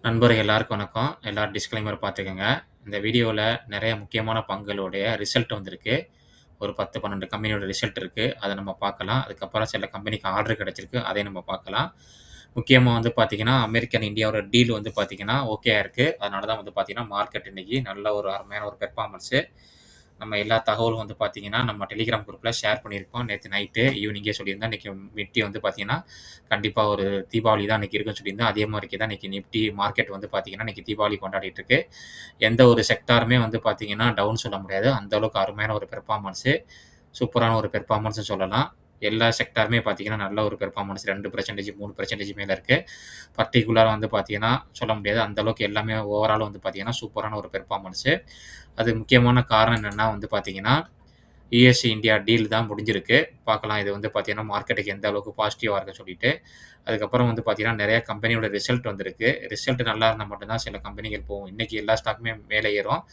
நண்பர்கள் எல்லாருக்கும் வணக்கம். எல்லாரும் டிஸ்க்ளைமர் பார்த்துக்கங்க. இந்த வீடியோல நெறைய முக்கியமான பங்குகளுடைய ரிசல்ட் வந்திருக்கு. ஒரு 10, 12 கம்பெனியோட ரிசல்ட் இருக்கு. அத நம்ம பார்க்கலாம். அதுக்கப்புறம் சில கம்பெனிக்கு ஆர்டர் கிடைச்சிருக்கு. அதையும் நம்ம பார்க்கலாம். முக்கியமா வந்து பார்த்தீங்கன்னா, அமெரிக்கன் இந்தியாவோட டீல் வந்து பார்த்தீங்கன்னா, ஓகே ஆயிருக்கு. அதனால தான் வந்து பார்த்தீங்கன்னா, மார்க்கெட் இன்னைக்கு நல்ல ஒரு அருமையான ஒரு பெர்ஃபார்மன்ஸு. நம்ம எல்லா தகவலும் வந்து பார்த்தீங்கன்னா, நம்ம டெலிகிராம் குரூப்ல ஷேர் பண்ணியிருக்கோம். நேத்து நைட்டு ஈவினிங்கே சொல்லியிருந்தேன். இன்னைக்கு நிஃப்டி வந்து பார்த்தீங்கன்னா, கண்டிப்பா ஒரு தீபாவளி தான் இன்னைக்கு இருக்குன்னு சொல்லியிருந்தேன். அதே மாரிக்கு தான் இன்னைக்கு நிஃப்டி மார்க்கெட் வந்து பார்த்தீங்கன்னா, இன்னைக்கு தீபாவளி கொண்டாடிட்டு இருக்கு. எந்த ஒரு செக்டாருமே வந்து பார்த்தீங்கன்னா, டவுன் சொல்ல முடியாது. அந்த அளவுக்கு அருமையான ஒரு பெர்ஃபார்மன்ஸு. சூப்பரான ஒரு பெர்ஃபார்மன்ஸ்ன்னு சொல்லலாம். எல்லா செக்டாருமே பார்த்தீங்கன்னா, நல்ல ஒரு பெர்ஃபார்மன்ஸ் 2% 3% மேல இருக்கு. பர்ட்டிகுலரா வந்து பார்த்தீங்கன்னா, சொல்ல முடியாது. அந்த அளவுக்கு எல்லாமே ஓவரால் வந்து பார்த்தீங்கன்னா, சூப்பரான ஒரு பெர்ஃபார்மன்ஸு. அது முக்கியமான காரணம் என்னன்னா வந்து பார்த்தீங்கன்னா, யுஎஸ் இந்தியா டீல் தான் முடிஞ்சிருக்கு. பார்க்கலாம் இது வந்து பார்த்தீங்கன்னா, மார்க்கெட்டுக்கு எந்த அளவுக்கு பாசிட்டிவா இருக்குன்னு சொல்லிட்டு. அதுக்கப்புறம் வந்து பார்த்தீங்கன்னா, நெறைய கம்பெனியோட ரிசல்ட் வந்திருக்கு. ரிசல்ட் நல்லா இருந்தா மட்டும் தான் சில கம்பெனிகள் போகும். இன்னைக்கு எல்லா ஸ்டாக்குமே மேலே ஏறும்.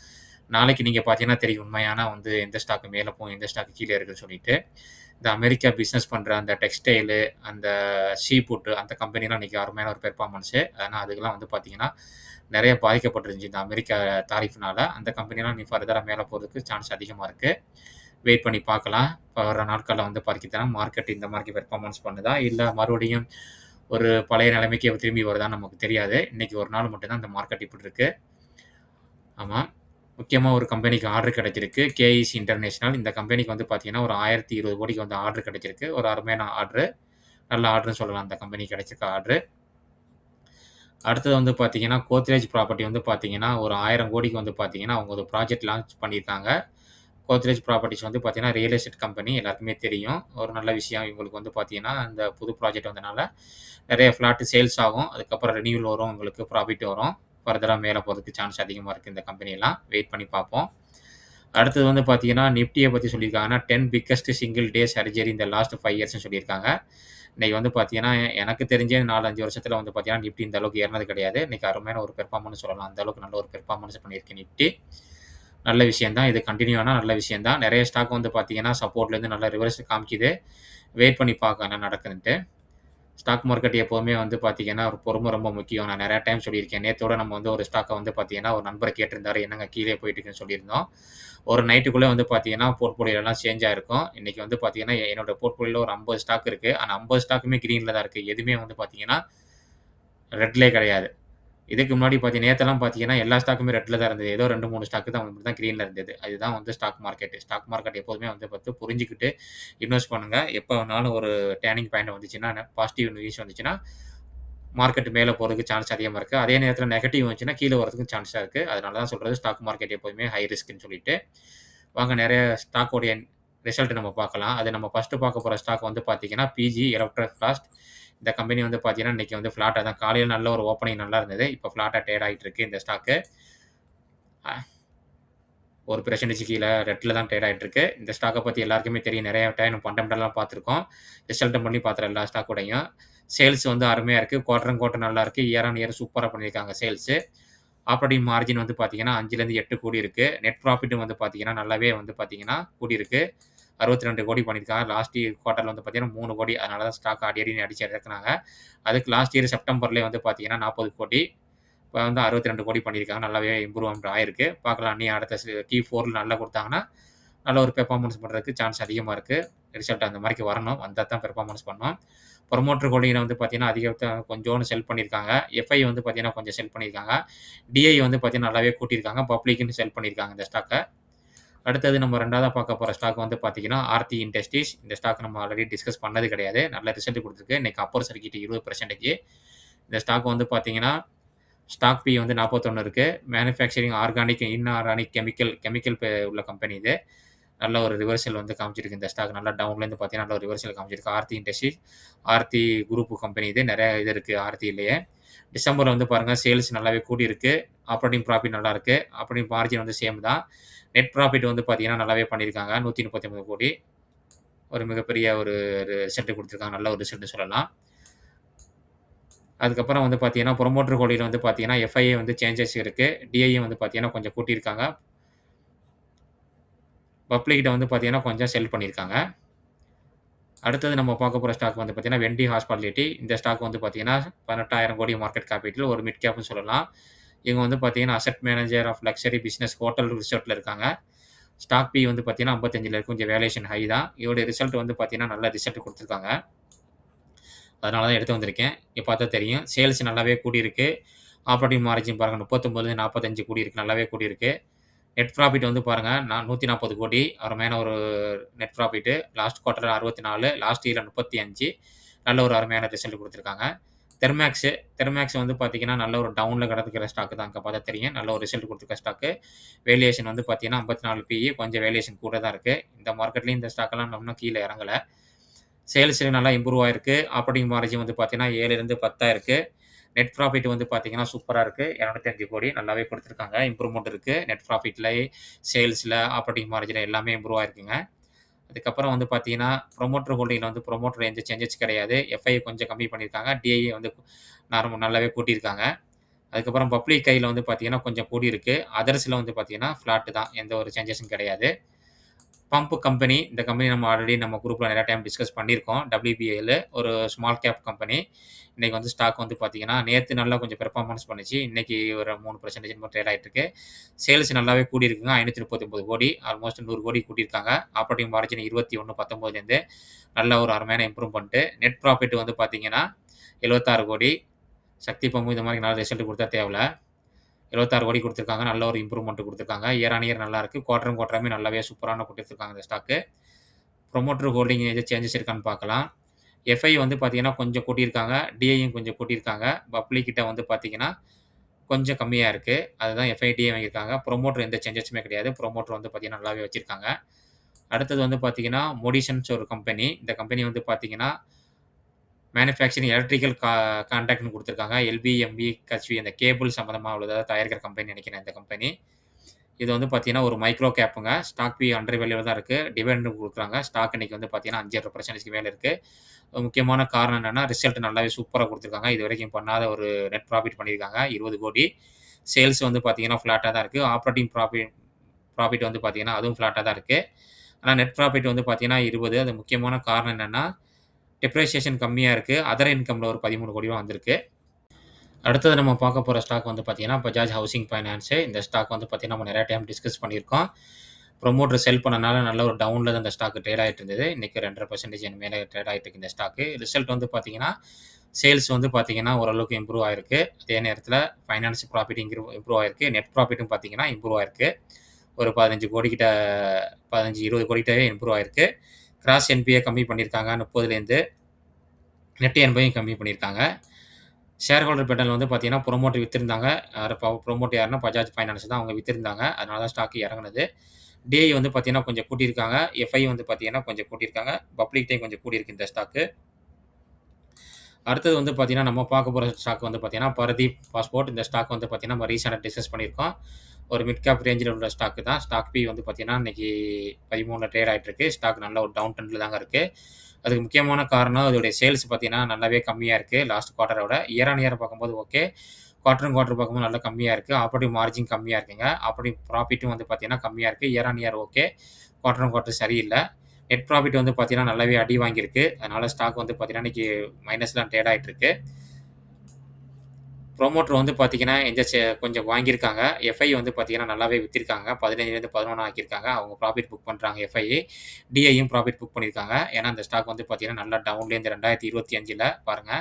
நாளைக்கு நீங்க பார்த்தீங்கன்னா தெரியும் உண்மையான வந்து எந்த ஸ்டாக் மேல போகும், எந்த ஸ்டாக் கீழ இருக்குன்னு சொல்லிட்டு. இந்த அமெரிக்கா பிசினஸ் பண்ற அந்த டெக்ஸ்டைலு, அந்த சீ ஃபுட் அந்த கம்பெனிலாம் இன்னைக்கு அருமையான ஒரு பெர்ஃபார்மன்ஸு. ஆனா அதுக்கெல்லாம் வந்து பார்த்தீங்கன்னா, நெறைய பாதிக்கப்பட்டிருந்துச்சு இந்த அமெரிக்கா தாரிஃப்னால. அந்த கம்பெனிலாம் இனி ஃபர்தரா மேல போறதுக்கு சான்ஸ் அதிகமா இருக்கு. வெயிட் பண்ணி பார்க்கலாம். வர நாட்கள்ல வந்து பார்த்தீங்கன்னா, மார்க்கெட் இந்த மாரி பெர்ஃபார்மன்ஸ் பண்ணுதா? இல்ல மறுபடியும் ஒரு பழைய நிலைமைக்கு திரும்பி வருதான்னு நமக்கு தெரியாது. இன்னைக்கு ஒரு நாள் மட்டும் தான் இந்த மார்க்கெட் இப்படி இருக்கு. ஆமா. முக்கியமா ஒரு கம்பெனிக்கு ஆர்டர் கிடைச்சிருக்கு. KEC international. இந்த கம்பெனிக்கு வந்து பார்த்தீங்கன்னா, ஒரு 1020 கோடிக்கு வந்து ஆர்டர் கிடைச்சிருக்கு. ஒரு அருமையான ஆர்டரு. நல்ல ஆர்டர்ன்னு சொல்லலாம். அந்த கம்பெனிக்கு கிடைச்சிருக்க ஆர்டரு. அடுத்தது வந்து பார்த்தீங்கன்னா, கோத்ரேஜ் ப்ராப்பர்ட்டி வந்து பார்த்தீங்கன்னா, ஒரு 1000 கோடிக்கு வந்து பார்த்தீங்கன்னா, அவங்க ஒரு ப்ராஜெக்ட் லான்ச் பண்ணியிருக்காங்க. கோத்ரேஜ் ப்ராப்பர்ட்டீஸ் வந்து பார்த்தீங்கன்னா, ரியல் எஸ்டேட் கம்பெனி எல்லாருக்குமே தெரியும். ஒரு நல்ல விஷயம் இவங்களுக்கு வந்து பார்த்தீங்கன்னா, இந்த புது ப்ராஜெக்ட் வந்தனால, நெறைய ஃப்ளாட் சேல்ஸ் ஆகும். அதுக்கப்புறம் ரெனியூவல் வரும். உங்களுக்கு ப்ராஃபிட் வரும். ஃபர்தரா மேல போறதுக்கு சான்ஸ் அதிகமா இருக்கு இந்த கம்பெனிலாம். வெயிட் பண்ணி பார்ப்போம். அடுத்தது வந்து பார்த்தீங்கன்னா, நிஃப்டிய பத்தி சொல்லியிருக்காங்கன்னா, 10 பிக்கஸ்ட் சிங்கிள் டே சர்ஜரி இந்த லாஸ்ட் 5 இயர்ஸ்ன்னு சொல்லியிருக்காங்க. இன்னைக்கு வந்து பார்த்தீங்கன்னா, எனக்கு தெரிஞ்சே 4, 5 வருஷத்துல வந்து பார்த்தீங்கன்னா, நிஃப்டி இந்த அளவுக்கு ஏறுனது கிடையாது. இன்னைக்கு அருமையான ஒரு பெர்ஃபார்மன்ஸ் சொல்லலாம். அந்த அளவுக்கு நல்ல ஒரு பெர்ஃபார்மன்ஸ் பண்ணியிருக்கு நிஃப்டி. நல்ல விஷயம் தான். இது கன்டின்யூ ஆனா நல்ல விஷயம் தான். நெறைய ஸ்டாக் வந்து பார்த்தீங்கன்னா, சப்போர்ட்லேருந்து நல்லா ரிவர்ஸ் காமிக்குது. வெயிட் பண்ணி பார்க்கலாம் என்ன நடக்குதுன்ட்டு. ஸ்டாக் மார்க்கெட் எப்பவுமே வந்து பார்த்தீங்கன்னா, ஒரு பொறுமை ரொம்ப முக்கியம். நான் நெறைய டைம் சொல்லியிருக்கேன். நேத்தோட நம்ம வந்து ஒரு ஸ்டாக்க வந்து பார்த்தீங்கன்னா, ஒரு நண்பர் கேட்டிருந்தாரு. என்னங்க கீழயே போயிட்டு இருக்குன்னு சொல்லியிருந்தோம். ஒரு நைட்டுக்குள்ள வந்து பார்த்தீங்கன்னா, போர்ட்ஃபோலியோலாம் சேஞ்ச் ஆயிருக்கும். இன்னைக்கு வந்து பார்த்தீங்கன்னா, என்னோட போர்ட்ஃபோலியோல ஒரு 50 ஸ்டாக் இருக்கு. ஆனா 50 ஸ்டாக்குமே கிரீன்ல தான் இருக்கு. எதுவுமே வந்து பார்த்தீங்கன்னா, ரெட்லயே கிடையாது. இதுக்கு முன்னாடி நேத்தெல்லாம் பார்த்தீங்கன்னா, எல்லா ஸ்டாக்குமே ரெட்ல தான் இருந்தது. ஏதோ 2, 3 ஸ்டாக் தான் மட்டும் தான் கிரீன்ல இருந்தது. அதுதான் வந்து ஸ்டாக் மார்க்கெட். ஸ்டாக் மார்க்கெட் எப்போதுமே வந்து புரிஞ்சுக்கிட்டு இன்வெஸ்ட் பண்ணுங்க. எப்ப வேணாலும் ஒரு டர்னிங் பாயிண்ட் வந்துச்சுன்னா, பாசிட்டிவ் நியூஸ் வந்துச்சுன்னா, மார்க்கெட் மேல போறதுக்கு சான்ஸ் அதிகமா இருக்கு. அதே நேரத்தில நெகட்டிவ் வந்துச்சுன்னா, கீழ வரதுக்கும் சான்ஸா இருக்கு. அதனால தான் சொல்றது ஸ்டாக் மார்க்கெட் எப்போதுமே ஹை ரிஸ்க்ன்னு சொல்லிட்டு. வாங்க நெறைய ஸ்டாக்கோடைய ரிசல்ட் நம்ம பார்க்கலாம். அது நம்ம ஃபர்ஸ்ட்டு பார்க்க போற ஸ்டாக் வந்து பார்த்தீங்கன்னா, பிஜி எலக்ட்ரோபிளாஸ்ட். இந்த கம்பெனி வந்து பார்த்தீங்கன்னா, இன்னைக்கு வந்து ஃப்ளாட்டா தான் காலையில நல்ல ஒரு ஓப்பனிங் நல்லா இருந்தது. இப்ப ஃப்ளாட்டா ட்ரேட் ஆயிட்டு இருக்கு இந்த ஸ்டாக்கு. அ 1% கீழ ரெட்ல தான் ட்ரேட் ஆயிட்டு இருக்கு. இந்த ஸ்டாக்க பத்தி எல்லாருக்குமே தெரியும். நெறைய டைம் ஃபண்டமென்டலா பார்த்துருக்கோம். ரிசல்ட்டும் பண்ணி பார்த்துறோம் எல்லா ஸ்டாக்கோடையும். சேல்ஸ் வந்து அருமையா இருக்கு. குவார்டர் ஆன் குவார்டர் நல்லா இருக்கு. இயர் ஆன் இயர் சூப்பரா பண்ணியிருக்காங்க சேல்ஸு. ஆப்பரேட்டிங் மார்ஜின் வந்து பார்த்தீங்கன்னா, 5லேருந்து 8 கோடி இருக்கு. நெட் ப்ராஃபிட்டும் வந்து பார்த்தீங்கன்னா, நல்லாவே வந்து பார்த்தீங்கன்னா கூடியிருக்கு. 62 கோடி பண்ணியிருக்காங்க. லாஸ்ட் இயர் குவார்ட்டர்ல வந்து பார்த்தீங்கன்னா 3 கோடி. அதனால தான் ஸ்டாக் அடி அடின்னு அடிச்சு இறக்குனாங்க. அதுக்கு லாஸ்ட் இயர் செப்டம்பர்லயே வந்து பார்த்தீங்கன்னா 40 கோடி. இப்ப வந்து 62 கோடி பண்ணியிருக்காங்க. நல்லாவே இம்ப்ரூவ்மென்ட் ஆயிருக்கு. பார்க்கலாம் இனி அடுத்த Q4ல நல்லா குடுத்தாங்கன்னா, நல்ல ஒரு பெர்ஃபார்மன்ஸ் பண்றதுக்கு சான்ஸ் அதிகமா இருக்கு. ரிசல்ட் அந்த மாரிக்கு வரணும். வந்தா தான் பெர்ஃபார்மன்ஸ் பண்ணும். புரமோட்டர் ஹோல்டிங்ல வந்து பார்த்தீங்கன்னா, கொஞ்சோண்டு செல் பண்ணியிருக்காங்க. எஃப்ஐ வந்து பார்த்தீங்கன்னா, கொஞ்சம் செல் பண்ணியிருக்காங்க. டிஐ வந்து பார்த்தீங்கன்னா, நல்லாவே கூட்டியிருக்காங்க. பப்ளிக்ன்னு செல் பண்ணியிருக்காங்க இந்த ஸ்டாக்க. அடுத்தது நம்ம 2வதா பார்க்க போற ஸ்டாக் வந்து பார்த்தீங்கன்னா, ஆர்த்தி இண்டஸ்ட்ரீஸ். இந்த ஸ்டாக் நம்ம ஆல்ரெடி டிஸ்கஸ் பண்ணது கிடையாது. நல்ல ரிசல்ட் குடுத்திருக்கு. இன்னைக்கு அப்பர் சர்க்யூட் 20%. இந்த ஸ்டாக் வந்து பார்த்தீங்கன்னா, ஸ்டாக் பி வந்து 41 இருக்கு. மேனுஃபேக்சரிங் ஆர்கானிக், இன்ஆர்கானிக் கெமிக்கல் உள்ள கம்பெனி இது. நல்ல ஒரு ரிவர்சல் வந்து காமிச்சிருக்கு இந்த ஸ்டாக். நல்லா டவுன்லேருந்து பார்த்தீங்கன்னா, நல்ல ஒரு ரிவர்சல் காமிச்சிருக்கு. Aarti Industries, Aarti group company இது. நெறைய இது இருக்கு ஆர்த்திலயே. டிசம்பர்ல வந்து பாருங்க சேல்ஸ் நல்லாவே கூடியிருக்கு. ஆப்பரேட்டிங் ப்ராஃபிட் நல்லா இருக்கு. ஆப்பரேட்டிங் மார்ஜின் வந்து சேம் தான். நெட் ப்ராஃபிட் வந்து பார்த்தீங்கன்னா, நல்லாவே பண்ணியிருக்காங்க. 139 கோடி. ஒரு மிகப்பெரிய ஒரு ரிசல்ட் குடுத்திருக்காங்க. நல்ல ஒரு ரிசல்ட்ன்னு சொல்லலாம். அதுக்கப்புறம் வந்து பார்த்தீங்கன்னா, புரமோட்டர் ஹோல்டிங்ல வந்து பார்த்தீங்கன்னா, எஃப்ஐஏ வந்து சேஞ்சஸ் இருக்கு. டிஐ வந்து பார்த்தீங்கன்னா, கொஞ்சம் கூட்டியிருக்காங்க. பப்ளிக்ட்ட வந்து பார்த்தீங்கன்னா, கொஞ்சம் செல் பண்ணியிருக்காங்க. அடுத்தது நம்ம பார்க்க போற ஸ்டாக் வந்து பார்த்தீங்கன்னா, வெண்டி ஹாஸ்பிட்டாலிட்டி. இந்த ஸ்டாக் வந்து பார்த்தீங்கன்னா, 18,000 கோடி மார்க்கெட் கேபிட்டல் ஒரு மிட் கேப்னு சொல்லலாம். இவங்க வந்து பார்த்தீங்கன்னா, asset manager of luxury business hotel ரிசார்ட்ல இருக்காங்க. ஸ்டாக் பி வந்து பார்த்தீங்கன்னா, 55ல இருக்கு. கொஞ்சம் வேல்யூவேஷன் ஹை தான். இதோட ரிசல்ட் வந்து பார்த்தீங்கன்னா, நல்ல ரிசல்ட் குடுத்துருக்காங்க. அதனால தான் எடுத்து வந்திருக்கேன். இங்க பார்த்தா தெரியும். சேல்ஸ் நல்லாவே கூடியிருக்கு. ஆப்பரேட்டிங் மார்ஜின் பாருங்க 39 45 கூடியிருக்கு. நல்லாவே கூடியிருக்கு. நெட் ப்ராஃபிட் வந்து பாருங்க, 140 கோடி அருமையான ஒரு நெட் ப்ராஃபிட். லாஸ்ட் குவார்ட்டர்ல 64, லாஸ்ட் இயர்ல 35. நல்ல ஒரு அருமையான ரிசல்ட் குடுத்துருக்காங்க. தெர்மேக்ஸ் வந்து பார்த்தீங்கன்னா, நல்ல ஒரு டவுன்ல கிடக்குற ஸ்டாக் தான். அங்க பார்த்தா தெரியும். நல்ல ஒரு ரிசல்ட் குடுத்துருக்க ஸ்டாக்கு. வேல்யூவேஷன் வந்து பார்த்தீங்கன்னா, 54 பிஇ கொஞ்சம் வேல்யூவேஷன் கூட தான் இருக்கு. இந்த மார்க்கெட்லயும் இந்த ஸ்டாக்லாம் இன்னும் கீழ இறங்கல. சேல்ஸ் நல்லா இம்ப்ரூவ் ஆயிருக்கு. ஆப்பரேட்டிங் மார்ஜின் வந்து பார்த்தீங்கன்னா, 7லிருந்து 10 ஆயிருக்கு. நெட் ப்ராஃபிட் வந்து பார்த்தீங்கன்னா, சூப்பரா இருக்கு. 205 கோடி நல்லாவே குடுத்துருக்காங்க. இம்ப்ரூவ்மென்ட் இருக்கு. நெட் ப்ராஃபிட்ல, சேல்ஸ்ல, ஆப்பரேட்டிங் மார்ஜின் எல்லாமே இம்ப்ரூவ் ஆயிருக்குங்க. அதுக்கப்புறம் வந்து பார்த்தீங்கன்னா, புரமோட்டர் ஹோல்டிங்ல வந்து புரமோட்டர் எந்த சேஞ்சஸ் கிடையாது. எஃப்ஐ கொஞ்சம் கம்மி பண்ணியிருக்காங்க. டிஐ வந்து நல்லாவே கூட்டியிருக்காங்க. அதுக்கப்புறம் பப்ளிக் கையில வந்து பார்த்தீங்கன்னா, கொஞ்சம் கூடியிருக்கு. அதர்ஸ்ல வந்து பார்த்தீங்கன்னா, ஃப்ளாட் தான். எந்த ஒரு சேஞ்சஸும் கிடையாது. Pump company. இந்த கம்பெனி நம்ம ஆல்ரெடி நம்ம குரூப்ல நெறைய டைம் டிஸ்கஸ் பண்ணியிருக்கோம். WBL ஒரு ஸ்மால் கேப் கம்பெனி. இன்னைக்கு வந்து ஸ்டாக் வந்து பார்த்தீங்கன்னா, நேத்து நல்லா கொஞ்சம் பெர்ஃபார்மன்ஸ் பண்ணுச்சு. இன்னைக்கு ஒரு 3% என்னமோ ட்ரேட் ஆயிட்டு இருக்கு. சேல்ஸ் நல்லாவே கூடியிருக்குங்க. 539 கோடி ஆல்மோஸ்ட் 100 கோடி கூட்டியிருக்காங்க. ஆப்பரேட்டிங் மார்ஜின் 21.19லேருந்து நல்ல ஒரு அருமையான இம்ப்ரூவ்மென்ட். நெட் ப்ராஃபிட் வந்து பார்த்தீங்கன்னா, 76 கோடி. சக்தி பம்பு இந்த மாரி நல்ல ரிசல்ட் குடுத்தா தேவல்ல. 76 கோடி குடுத்துருக்காங்க. நல்ல ஒரு இம்ப்ரூவ்மென்ட் குடுத்துருக்காங்க. இயர் ஆன் இயர் நல்லா இருக்கு. குவார்டருமே நல்லாவே சூப்பரான குடுத்துருக்காங்க இந்த ஸ்டாக்கு. புரமோட்டர் ஹோல்டிங் எதும் சேஞ்சஸ் இருக்கான்னு பார்க்கலாம். எஃப்ஐ வந்து பார்த்தீங்கன்னா, கொஞ்சம் கூட்டியிருக்காங்க. டிஐயும் கொஞ்சம் கூட்டியிருக்காங்க. பப்ளிக் கிட்ட வந்து பார்த்தீங்கன்னா, கொஞ்சம் கம்மியா இருக்கு. அதுதான் எஃப்ஐ, டிஐ வாங்கியிருக்காங்க. புரமோட்டர் எந்த சேஞ்சஸுமே கிடையாது. புரமோட்டர் வந்து பார்த்தீங்கன்னா, நல்லாவே வச்சிருக்காங்க. அடுத்தது வந்து பார்த்தீங்கன்னா, மோடிசன்ஸ் ஒரு கம்பெனி. இந்த கம்பெனி வந்து பார்த்தீங்கன்னா, மேனுஃபேக்சரிங் எலக்ட்ரிக்கல் கான்டாக்ட்ன்னு குடுத்துருக்காங்க. எல்வி, எம்பி, ஹெச்வி அந்த கேபிள் சம்மந்தமா உள்ளத தயாரிக்கிற கம்பெனின்னு நெனைக்கிறேன் இந்த கம்பெனி. இது வந்து பார்த்தீங்கன்னா, ஒரு மைக்ரோ கேப்புங்க. ஸ்டாக் பி அண்டர் வேல்யூல தான் இருக்கு. டிவிடெண்டும் குடுக்குறாங்க. ஸ்டாக் இன்னைக்கு வந்து பார்த்தீங்கன்னா, 5 1/2%க்கு மேல இருக்கு. முக்கியமான காரணம் என்னன்னா, ரிசல்ட் நல்லாவே சூப்பரா குடுத்துருக்காங்க. இதுவரைக்கும் பண்ணாத ஒரு நெட் ப்ராஃபிட் பண்ணியிருக்காங்க. 20 கோடி. சேல்ஸ் வந்து பார்த்தீங்கன்னா, ஃப்ளாட்டா தான் இருக்கு. ஆப்பரேட்டிங் ப்ராஃபிட் வந்து பார்த்தீங்கன்னா, அதுவும் ஃப்ளாட்டா தான் இருக்கு. ஆனா நெட் ப்ராஃபிட் வந்து பார்த்தீங்கன்னா 20. அது முக்கியமான காரணம் என்னன்னா, டெப்ரிசியேஷன் கம்மியா இருக்கு. அதர் இன்கம்ல ஒரு 13 கோடி ரூவா வந்திருக்கு. அடுத்தது நம்ம பார்க்க போற ஸ்டாக் வந்து பார்த்தீங்கன்னா, பஜாஜ் ஹவுசிங் ஃபைனான்ஸ். இந்த ஸ்டாக் வந்து பார்த்தீங்கன்னா, நம்ம நெறைய டைம் டிஸ்கஸ் பண்ணியிருக்கோம். ப்ரமோட்டர் செல் பண்ணனால நல்ல ஒரு டவுன்ல தான் இந்த ஸ்டாக் ட்ரேட் ஆயிட்டு இருந்தது. இன்னைக்கு 2.5% மேல ட்ரேட் ஆயிட்டு இருக்கு இந்த ஸ்டாக்கு. ரிசல்ட் வந்து பார்த்தீங்கன்னா, சேல்ஸ் வந்து பார்த்தீங்கன்னா, ஓரளவுக்கு இம்ப்ரூவ் ஆயிருக்கு. அதே நேரத்தில ஃபைனான்ஸ் ப்ராஃபிட் இம்ப்ரூவ் ஆயிருக்கு. நெட் ப்ராஃபிட்டும் பார்த்தீங்கன்னா, இம்ப்ரூவ் ஆயிருக்கு. ஒரு 15 கோடி கிட்ட 15, 20 கோடி கிட்டவே இம்ப்ரூவ் ஆயிருக்கு. கிராஸ் என்பிஏ கம்மி பண்ணியிருக்காங்க 30லேருந்து. நெட் என்பியும் கம்மி பண்ணியிருக்காங்க. ஷேர் ஹோல்டர் பேட்டர்ல வந்து பார்த்தீங்கன்னா, புரமோட்டர் வித்திருந்தாங்க. புரமோட்டர் யாருன்னா பஜாஜ் ஃபைனான்ஸ் தான் அவங்க வித்திருந்தாங்க. அதனால தான் ஸ்டாக் இறங்குனது. டிஐ வந்து பார்த்தீங்கன்னா, கொஞ்சம் கூட்டியிருக்காங்க. எஃப்ஐ வந்து பார்த்தீங்கன்னா, கொஞ்சம் கூட்டியிருக்காங்க. பப்ளிக்ட்டயும் கொஞ்சம் கூடியிருக்கு இந்த ஸ்டாக்கு. அடுத்தது வந்து பார்த்தீங்கன்னா, நம்ம பார்க்க போற ஸ்டாக் வந்து பார்த்தீங்கன்னா, பரதீப் பாஸ்போர்ட். இந்த ஸ்டாக் வந்து பார்த்தீங்கன்னா, நம்ம ரீசென்ட்டா டிஸ்கஸ் பண்ணியிருக்கோம். ஒரு மிட் கேப் ரேஞ்சில உள்ள ஸ்டாக் தான். ஸ்டாக் பி வந்து பார்த்தீங்கன்னா, இன்னைக்கு 13ல ட்ரேட் ஆயிட்டு இருக்கு. ஸ்டாக் நல்ல ஒரு டவுன் ட்ரெண்ட்ல தாங்க இருக்கு. அதுக்கு முக்கியமான காரணம் அதோடைய சேல்ஸ் பார்த்தீங்கன்னா, நல்லாவே கம்மியா இருக்கு. லாஸ்ட் குவார்ட்டர விட. இயர் ஆன் இயர் பார்க்கும்போது ஓகே. குவார்ட்டர் பார்க்கும்போது நல்லா கம்மியா இருக்கு. ஆப்பரேட்டிங் மார்ஜின் கம்மியா இருக்குங்க. ஆப்பரேட்டிங் ப்ராஃபிட்டும் வந்து பார்த்தீங்கன்னா, கம்மியா இருக்கு. Year on year okay. Quarter சரியில்ல. நெட் ப்ராஃபிட் வந்து பார்த்தீங்கன்னா, நல்லாவே அடி வாங்கியிருக்கு. அதனால ஸ்டாக் வந்து பார்த்தீங்கன்னா, இன்னைக்கு மைனஸ்ல ட்ரேட் ஆயிட்டு இருக்கு. புரமோட்டர் வந்து பார்த்தீங்கன்னா, கொஞ்சம் வாங்கியிருக்காங்க. எஃப்ஐ வந்து பார்த்தீங்கன்னா, நல்லாவே வித்திருக்காங்க. 15லேருந்து 11 ஆக்கியிருக்காங்க. அவங்க ப்ராஃபிட் புக் பண்றாங்க எஃப்ஐ. டிஐயும் ப்ராஃபிட் புக் பண்ணியிருக்காங்க. ஏன்னா, அந்த ஸ்டாக் வந்து பார்த்தீங்கன்னா, நல்லா டவுன்லேருந்து 2025ல பாருங்க,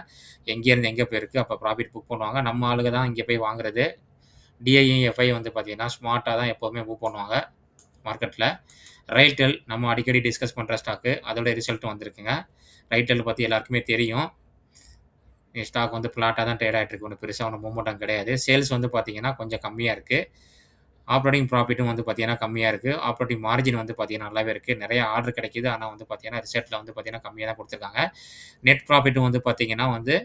எங்கேருந்து எங்க போயிருக்கு. அப்ப ப்ராஃபிட் புக் பண்ணுவாங்க. நம்ம ஆளுங்க தான் இங்க போய் வாங்குறது. டிஐயும், எஃப்ஐ வந்து பார்த்தீங்கன்னா, ஸ்மார்ட்டா தான் எப்பவுமே மூவ் பண்ணுவாங்க மார்க்கெட்ல. Railtel நம்ம அடிக்கடி டிஸ்கஸ் பண்ற ஸ்டாக்கு. அதோட ரிசல்ட்டும் வந்திருக்குங்க. Railtel பத்தி எல்லாருக்குமே தெரியும். ஸ்டாக் வந்து ஃப்ளாட்டா தான் ட்ரேட் ஆயிட்டு இருக்கு. ஒண்ணும் பெருசா ஒண்ணும் மூவ்மெண்ட்டும் கிடையாது. சேல்ஸ் வந்து பார்த்தீங்கன்னா, கொஞ்சம் கம்மியா இருக்கு. ஆப்பரேட்டிங் ப்ராஃபிட்டும் வந்து பார்த்தீங்கன்னா, கம்மியா இருக்கு. ஆப்பரேட்டிங் மார்ஜின் வந்து பார்த்தீங்கன்னா, நல்லாவே இருக்கு. நெறைய ஆர்டர் கிடைக்குது. ஆனா வந்து பார்த்தீங்கன்னா, ரிசல்ட்ல வந்து பார்த்தீங்கன்னா, கம்மியா தான் குடுத்துருக்காங்க. நெட் ப்ராஃபிட்டும் வந்து பார்த்தீங்கன்னா வந்து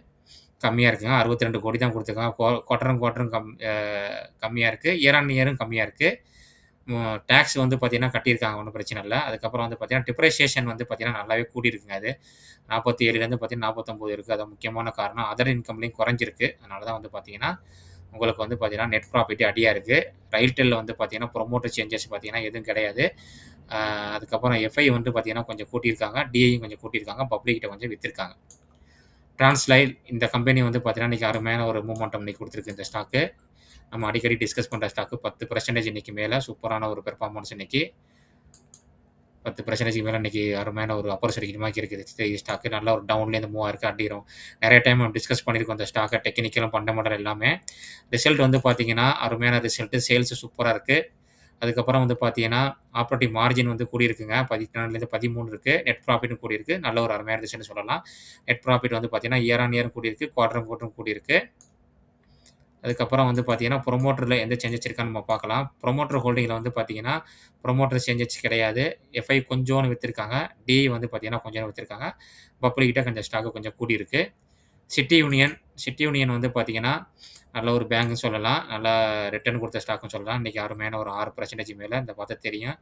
கம்மியா இருக்குங்க. 62 கோடி தான் குடுத்துருக்காங்க. குவார்ட்டரும் கம்மியா இருக்கு. இயர் ஆன் இயரும் கம்மியா இருக்கு. டாக்ஸ் வந்து பார்த்தீங்கன்னா கட்டியிருக்காங்க. ஒண்ணும் பிரச்சனை இல்ல. அதுக்கப்புறம் வந்து பார்த்தீங்கன்னா, டிப்ரிசியேஷன் வந்து பார்த்தீங்கன்னா, நல்லாவே கூடியிருக்குங்க அது. 47லேருந்து பார்த்தீங்கன்னா 49 இருக்கு. அதான் முக்கியமான காரணம். அதர் இன்கம்லயும் குறைஞ்சிருக்கு. அதனால தான் வந்து பார்த்தீங்கன்னா, உங்களுக்கு வந்து பார்த்தீங்கன்னா, நெட் ப்ராஃபிட் அடியா இருக்கு. Railtelல வந்து பார்த்தீங்கன்னா, புரமோட்டர் சேஞ்சஸ் பார்த்தீங்கன்னா, எதுவும் கிடையாது. அதுக்கப்புறம் எஃப்ஐ வந்து பார்த்தீங்கன்னா கொஞ்சம் கூட்டியிருக்காங்க. டிஐயும் கொஞ்சம் கூட்டியிருக்காங்க. பப்ளிக்கிட்ட கொஞ்சம் வித்திருக்காங்க. டிரான்ஸ்லைல் இந்த கம்பெனி வந்து பார்த்தீங்கன்னா, இன்னைக்கு அருமையான ஒரு மூவ்மெண்டம் இன்னைக்கு குடுத்துருக்கு இந்த ஸ்டாக்கு. நம்ம அடிக்கடி டிஸ்கஸ் பண்ற ஸ்டாக்கு 10% இன்னைக்கு மேல சூப்பரான ஒரு பெர்ஃபார்மன்ஸ் இன்னைக்கு. 10% மேல இன்னைக்கு அருமையான ஒரு அப்பர் சைக்கிள் இருக்குது. ஸ்டாக்கு நல்ல ஒரு டவுன்லேருந்து மூவ் ஆயிருக்கு அடிக்கிறோம். நெறைய டைம் நம்ம டிஸ்கஸ் பண்ணியிருக்கோம் இந்த ஸ்டாக்க டெக்னிக்கலும், ஃபண்டமெண்டல் எல்லாமே. ரிசல்ட் வந்து பார்த்தீங்கன்னா, அருமையான ரிசல்ட். சேல்ஸ் சூப்பரா இருக்கு. அதுக்கப்புறம் வந்து பார்த்தீங்கன்னா, ஆப்பரேட்டிங் மார்ஜின் வந்து கூடியிருக்குங்க. 14லேருந்து 13 இருக்கு. நெட் ப்ராஃபிட்டும் கூடியிருக்கு. நல்ல ஒரு அருமையான ரிசல்ட்னு சொல்லலாம். நெட் ப்ராஃபிட் வந்து பார்த்தீங்கன்னா, இயர் ஆன் இயரும் கூடியிருக்கு. குவார்டர் ஆன் குவார்டரும் கூடியிருக்கு. அதுக்கப்புறம் வந்து பார்த்தீங்கன்னா, ப்ரமோட்டர்ல எந்த சேஞ்சஸ் இருக்கான்னு நம்ம பார்க்கலாம். ப்ரமோட்டர் ஹோல்டிங்ல வந்து பார்த்தீங்கன்னா, ப்ரமோட்டர் சேஞ்சஸ் கிடையாது. எஃப்ஐ கொஞ்சோன்னு வித்திருக்காங்க. டிஐ வந்து பார்த்தீங்கன்னா, கொஞ்சம் வித்திருக்காங்க. பப்ளிக்கிட்ட கொஞ்சம் ஸ்டாக் கொஞ்சம் கூடியிருக்கு. சிட்டி யூனியன் வந்து பார்த்தீங்கன்னா, நல்ல ஒரு பேங்க்ன்னு சொல்லலாம். நல்லா ரிட்டர்ன் குடுத்த ஸ்டாக்ன்னு சொல்லலாம். இன்னைக்கு அருமையான ஒரு 6% மேல இந்த பார்த்தா தெரியும்.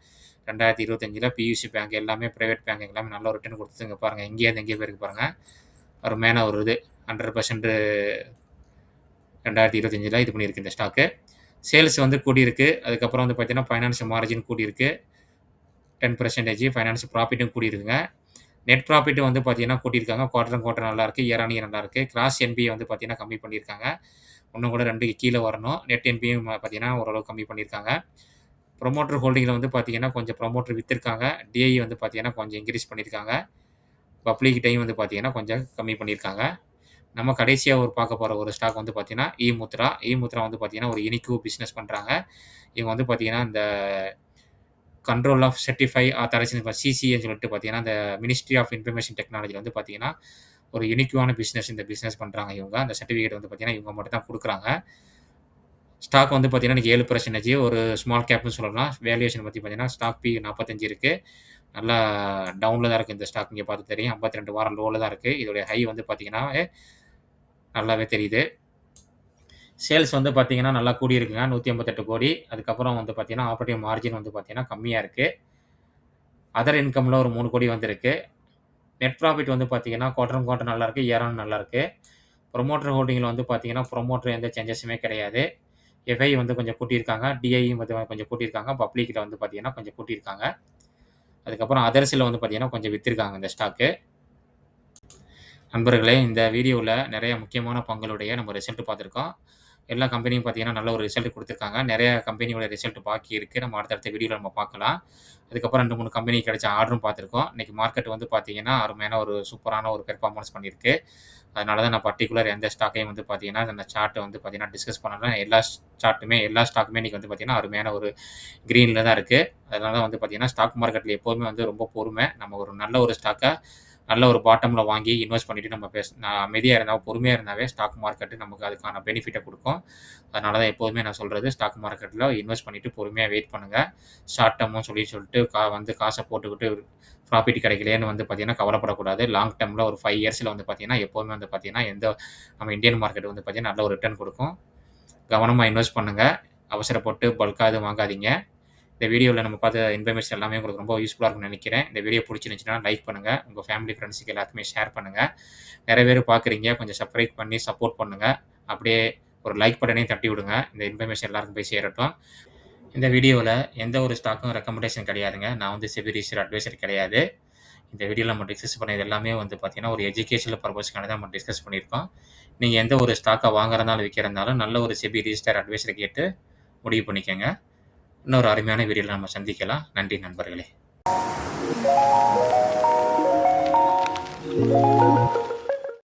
2025ல பியூசி பேங்க் எல்லாமே பிரைவேட் பேங்க் எல்லாமே நல்ல ஒரு ரிட்டர்ன் குடுத்தது. இங்க பாருங்க. எங்கேருந்து எங்கே போயிருக்கு பாருங்க. அருமையான ஒரு இது 100% 2025ல இது பண்ணியிருக்கு இந்த ஸ்டாக்கு. சேல்ஸ் வந்து கூடியிருக்கு. அதுக்கப்புறம் வந்து பார்த்தீங்கன்னா, ஃபைனான்ஸ் மார்ஜின் கூடியிருக்கு. 10% ஃபைனான்ஸ் ப்ராஃபிட்டும் கூடியிருக்குங்க. நெட் ப்ராஃபிட் வந்து பார்த்தீங்கன்னா கூட்டியிருக்காங்க. குவார்டர் ஆன் குவார்டர் நல்லாயிருக்கு. இயர் ஆன் இயர் நல்லாயிருக்கு. கிராஸ் என்பிஏ வந்து பார்த்தீங்கன்னா கம்மி பண்ணியிருக்காங்க. இன்னும் கூட 2க்கு கீழ வரணும். நெட் என்பியும் பார்த்தீங்கன்னா, ஓரளவுக்கு கம்மி பண்ணியிருக்காங்க. ப்ரமோட்டர் ஹோல்டிங்ல வந்து பார்த்தீங்கன்னா, கொஞ்சம் ப்ரமோட்டர் வித்திருக்காங்க. டிஐ வந்து பார்த்தீங்கன்னா, கொஞ்சம் இன்கிரீஸ் பண்ணியிருக்காங்க. பப்ளிக்கிட்டயும் வந்து பார்த்தீங்கன்னா, கொஞ்சம் கம்மி பண்ணியிருக்காங்க. நம்ம கடைசியா பார்க்க போற ஒரு ஸ்டாக் வந்து பார்த்தீங்கன்னா, ஈமுத்ரா. ஈமுத்ரா வந்து பார்த்தீங்கன்னா, ஒரு யுனிக் பிசினஸ் பண்றாங்க. இவங்க வந்து பார்த்தீங்கன்னா, இந்த கண்ட்ரோல் ஆஃப் சர்டிஃபை ஆத்தரைசேஷன் சிசிஏன்னு சொல்லிட்டு பார்த்தீங்கன்னா, இந்த மினிஸ்ட்ரி ஆஃப் இன்ஃபர்மேஷன் டெக்னாலஜில வந்து பார்த்தீங்கன்னா, ஒரு யுனிக்கான பிசினஸ் இந்த பிசினஸ் பண்றாங்க இவங்க. அந்த சர்டிஃபிகேட் வந்து பார்த்தீங்கன்னா, இவங்க மட்டும் தான் குடுக்குறாங்க. ஸ்டாக் வந்து பார்த்தீங்கன்னா, இன்னைக்கு 7% ஒரு ஸ்மால் கேப்ன்னு சொல்லலாம். வேல்யூவேஷன் பத்தி பார்த்தீங்கன்னா, ஸ்டாக் பி 45 இருக்கு. நல்லா டவுன்ல தான் இருக்கு இந்த ஸ்டாக். இங்க பார்த்தா தெரியும். 52 வாரம் லோல தான் இருக்கு. இதோடைய ஹை வந்து பார்த்தீங்கன்னா, நல்லாவே தெரியுது. சேல்ஸ் வந்து பார்த்தீங்கன்னா, நல்லா கூடியிருக்குங்க. 158 கோடி. அதுக்கப்புறம் வந்து பார்த்தீங்கன்னா, ஆப்பரேட்டிங் மார்ஜின் வந்து பார்த்தீங்கன்னா, கம்மியா இருக்கு. அதர் இன்கம்ல ஒரு 3 கோடி வந்திருக்கு. நெட் ப்ராஃபிட் வந்து பார்த்தீங்கன்னா, குவார்டர் ஆன் குவார்டர் நல்லா இருக்கு. இயர் ஆன் நல்லா இருக்கு. ப்ரமோட்டர் ஹோல்டிங்ல வந்து பார்த்தீங்கன்னா, ப்ரமோட்டர் எந்த சேஞ்சஸுமே கிடையாது. எஃப்ஐ வந்து கொஞ்சம் கூட்டியிருக்காங்க. டிஐயும் வந்து கொஞ்சம் கூட்டியிருக்காங்க. பப்ளிக்ல வந்து பார்த்தீங்கன்னா, கொஞ்சம் கூட்டியிருக்காங்க. அதுக்கப்புறம் அதர்ஸ்ல வந்து பார்த்தீங்கன்னா, கொஞ்சம் வித்திருக்காங்க இந்த ஸ்டாக்கு. நண்பர்களே, இந்த வீடியோல நெறைய முக்கியமான பங்களுடைய நம்ம ரிசல்ட் பார்த்துருக்கோம். எல்லா கம்பெனியும் பார்த்தீங்கன்னா, நல்ல ஒரு ரிசல்ட் குடுத்துருக்காங்க. நெறைய கம்பெனியோட ரிசல்ட் பாக்கி இருக்கு. நம்ம அடுத்தடுத்த வீடியோல நம்ம பார்க்கலாம். அதுக்கப்புறம் 2, 3 கம்பெனிக்கு கிடைச்ச ஆர்டரும் பார்த்துருக்கோம். இன்னைக்கு மார்க்கெட் வந்து பார்த்தீங்கன்னா, அருமையான ஒரு சூப்பரான ஒரு பெர்ஃபார்மன்ஸ் பண்ணியிருக்கு. அதனால தான் நான் பர்ட்டிகுலர் எந்த ஸ்டாக்கையும் வந்து பார்த்தீங்கன்னா, அந்த சார்ட் வந்து பார்த்தீங்கன்னா டிஸ்கஸ் பண்ணல. எல்லா ஸ்டாக்குமே இன்னைக்கு வந்து பார்த்தீங்கன்னா, அருமையான ஒரு கிரீன்ல தான் இருக்கு. அதனால வந்து பார்த்தீங்கன்னா, ஸ்டாக் மார்க்கெட்ல எப்பவுமே வந்து ரொம்ப பொறுமை. நம்ம ஒரு நல்ல ஒரு ஸ்டாக்க நல்ல ஒரு பாட்டம்ல வாங்கி இன்வெஸ்ட் பண்ணிட்டு நம்ம நான் அமைதியா இருந்தா, பொறுமையா இருந்தாவே ஸ்டாக் மார்க்கெட் நமக்கு அதுக்கான பெனிஃபிட்ட குடுக்கும். அதனால தான் எப்போதுமே நான் சொல்றது, ஸ்டாக் மார்க்கெட்ல இன்வெஸ்ட் பண்ணிட்டு பொறுமையா வெயிட் பண்ணுங்க. ஷார்ட் டெர்ம்னு சொல்லிட்டு வந்து காச போட்டுக்கிட்டு ப்ராஃபிட் கிடைக்கலையேன்னு வந்து பார்த்தீங்கன்னா, கவலைப்படக்கூடாது. லாங் டெர்ம்ல ஒரு 5 இயர்ஸ்ல வந்து பார்த்தீங்கன்னா, எப்பவுமே வந்து பார்த்தீங்கன்னா, நம்ம இந்தியன் மார்க்கெட் வந்து பார்த்தீங்கன்னா, நல்ல ஒரு ரிட்டர்ன் குடுக்கும். கவனமா இன்வெஸ்ட் பண்ணுங்க. அவசரப்பட்டு பல்க்கா எதுவும் வாங்காதீங்க. இந்த வீடியோல நம்ம பார்த்த இன்ஃபர்மேஷன் எல்லாமே உங்களுக்கு ரொம்ப யூஸ்ஃபுல்லா இருக்கும்னு நெனைக்கிறேன். இந்த வீடியோ புடிச்சிருந்துச்சுன்னா லைக் பண்ணுங்க. உங்க ஃபேமிலி, ஃபிரெண்ட்ஸ்க்கு எல்லாத்துக்குமே ஷேர் பண்ணுங்க. நெறைய பேர் பார்க்குறீங்க. கொஞ்சம் சப்ஸ்கிரைப் பண்ணி சப்போர்ட் பண்ணுங்க. அப்படியே ஒரு லைக் பட்டனையும் தட்டி விடுங்க. இந்த இன்ஃபர்மேஷன் எல்லாருக்கும் போய் சேரட்டும். இந்த வீடியோல எந்த ஒரு ஸ்டாக்கும் ரெக்கமெண்டேஷன் கிடையாதுங்க. நான் வந்து செபி ரிஜிஸ்டர்ட் அட்வைசர் கிடையாது. இந்த வீடியோல நம்ம டிஸ்கஸ் பண்ணது எல்லாமே வந்து பார்த்தீங்கன்னா, ஒரு எஜுகேஷனல் பர்ப்பஸ்க்காக தான் நம்ம டிஸ்கஸ் பண்ணியிருக்கோம். நீங்க எந்த ஒரு ஸ்டாக்க வாங்குறதுனாலும், விக்கிறதுனாலும் நல்ல ஒரு செபி ரிஜிஸ்டர்ட் அட்வைசர கேட்டு முடிவு பண்ணிக்கங்க. இன்னொரு அருமையான வீடியோல நம்ம சந்திக்கலாம். நன்றி நண்பர்களே.